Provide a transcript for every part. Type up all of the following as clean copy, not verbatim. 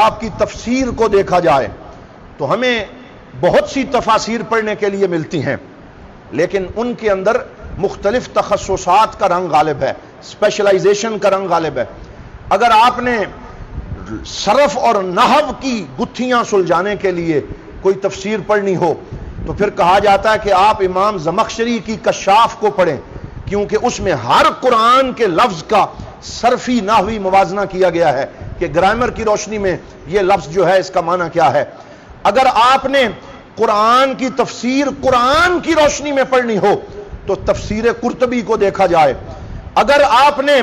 آپ کی تفسیر کو دیکھا جائے تو ہمیں بہت سی تفاسیر پڑھنے کے لیے ملتی ہیں، لیکن ان کے اندر مختلف تخصصات کا رنگ غالب ہے، اسپیشلائزیشن کا رنگ غالب ہے۔ اگر آپ نے صرف اور نحو کی گتھیاں سلجھانے کے لیے کوئی تفسیر پڑھنی ہو تو پھر کہا جاتا ہے کہ آپ امام زمخشری کی کشاف کو پڑھیں، کیونکہ اس میں ہر قرآن کے لفظ کا صرفی نحوی موازنہ کیا گیا ہے کہ گرامر کی روشنی میں یہ لفظ جو ہے اس کا معنی کیا ہے۔ اگر آپ نے قرآن کی تفسیر قرآن کی روشنی میں پڑھنی ہو تو تفسیر قرطبی کو دیکھا جائے۔ اگر آپ نے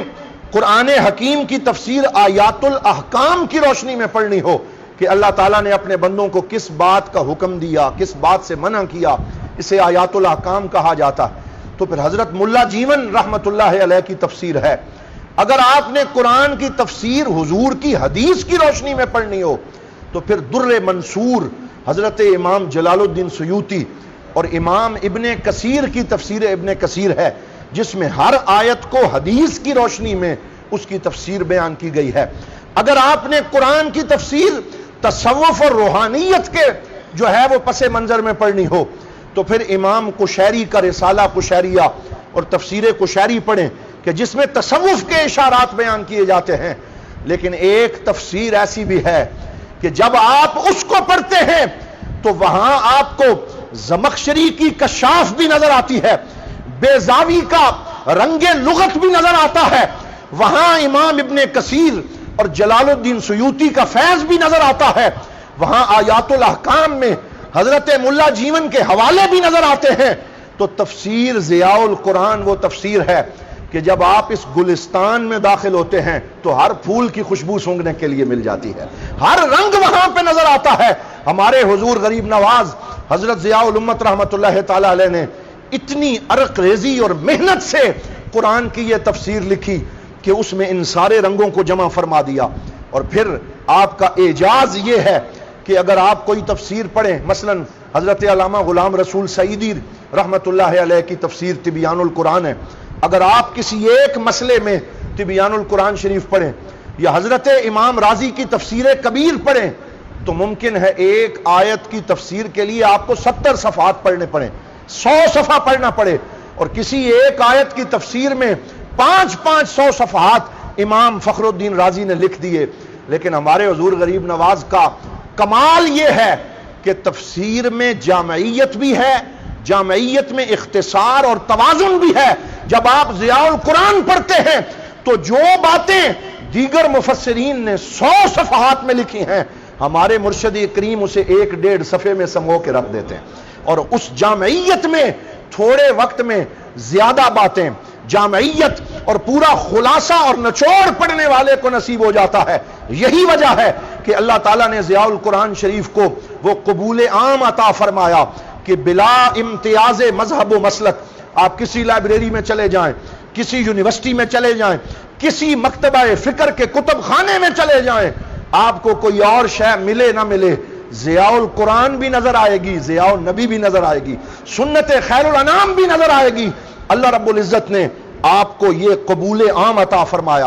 قرآن حکیم کی تفسیر آیات الاحکام کی روشنی میں پڑھنی ہو کہ اللہ تعالیٰ نے اپنے بندوں کو کس بات کا حکم دیا، کس بات سے منع کیا، اسے آیات الاحکام کہا جاتا، تو پھر حضرت ملا جیون رحمت اللہ علیہ کی تفسیر ہے۔ اگر آپ نے قرآن کی تفسیر حضور کی حدیث کی روشنی میں پڑھنی ہو تو پھر در منصور حضرت امام جلال الدین سیوطی اور امام ابن کثیر کی تفسیر ابن کثیر ہے، جس میں ہر آیت کو حدیث کی روشنی میں اس کی تفسیر بیان کی گئی ہے۔ اگر آپ نے قرآن کی تفسیر تصوف اور روحانیت کے جو ہے وہ پس منظر میں پڑھنی ہو تو پھر امام قشیری کا رسالہ قشیریہ اور تفسیر قشیری پڑھیں کہ جس میں تصوف کے اشارات بیان کیے جاتے ہیں۔ لیکن ایک تفسیر ایسی بھی ہے کہ جب آپ اس کو پڑھتے ہیں تو وہاں آپ کو زمخشری کی کشاف بھی نظر آتی ہے، بیضاوی کا رنگ لغت بھی نظر آتا ہے، وہاں امام ابن کثیر اور جلال الدین سیوطی کا فیض بھی نظر آتا ہے، وہاں آیات الاحکام میں حضرت ملا جیون کے حوالے بھی نظر آتے ہیں۔ تو تفسیر ضیاء القرآن وہ تفسیر ہے کہ جب آپ اس گلستان میں داخل ہوتے ہیں تو ہر پھول کی خوشبو سونگھنے کے لیے مل جاتی ہے، ہر رنگ وہاں پہ نظر آتا ہے۔ ہمارے حضور غریب نواز حضرت ضیاء الامت رحمت اللہ تعالی علیہ نے اتنی عرق ریزی اور محنت سے قرآن کی یہ تفسیر لکھی کہ اس میں ان سارے رنگوں کو جمع فرما دیا۔ اور پھر آپ کا اعجاز یہ ہے کہ اگر آپ کوئی تفسیر پڑھیں، مثلا حضرت علامہ غلام رسول سعیدی رحمت اللہ علیہ کی تفسیر تبیان القرآن ہے، اگر آپ کسی ایک مسئلے میں تبیان القرآن شریف پڑھیں یا حضرت امام راضی کی تفسیر کبیر پڑھیں تو ممکن ہے ایک آیت کی تفسیر کے لیے آپ کو 70 صفحات پڑھنے پڑیں، 100 صفحہ پڑھنا پڑے، اور کسی ایک آیت کی تفسیر میں 500 صفحات امام فخر الدین رازی نے لکھ دیے۔ لیکن ہمارے حضور غریب نواز کا کمال یہ ہے کہ تفسیر میں جامعیت بھی ہے، جامعیت میں اختصار اور توازن بھی ہے۔ جب آپ ضیاء القرآن پڑھتے ہیں تو جو باتیں دیگر مفسرین نے 100 صفحات میں لکھی ہیں، ہمارے مرشد کریم اسے 1-1.5 صفحے میں سمو کے رکھ دیتے ہیں، اور اس جامعیت میں تھوڑے وقت میں زیادہ باتیں، جامعیت اور پورا خلاصہ اور نچوڑ پڑھنے والے کو نصیب ہو جاتا ہے۔ یہی وجہ ہے کہ اللہ تعالیٰ نے ضیاء القرآن شریف کو وہ قبول عام عطا فرمایا کہ بلا امتیاز مذہب و مسلک آپ کسی لائبریری میں چلے جائیں، کسی یونیورسٹی میں چلے جائیں، کسی مکتبہ فکر کے کتب خانے میں چلے جائیں، آپ کو کوئی اور شے ملے نہ ملے، ضیاء القرآن بھی نظر آئے گی، ضیاء النبی بھی نظر آئے گی، سنت خیر الانام بھی نظر آئے گی۔ اللہ رب العزت نے آپ کو یہ قبول عام عطا فرمایا۔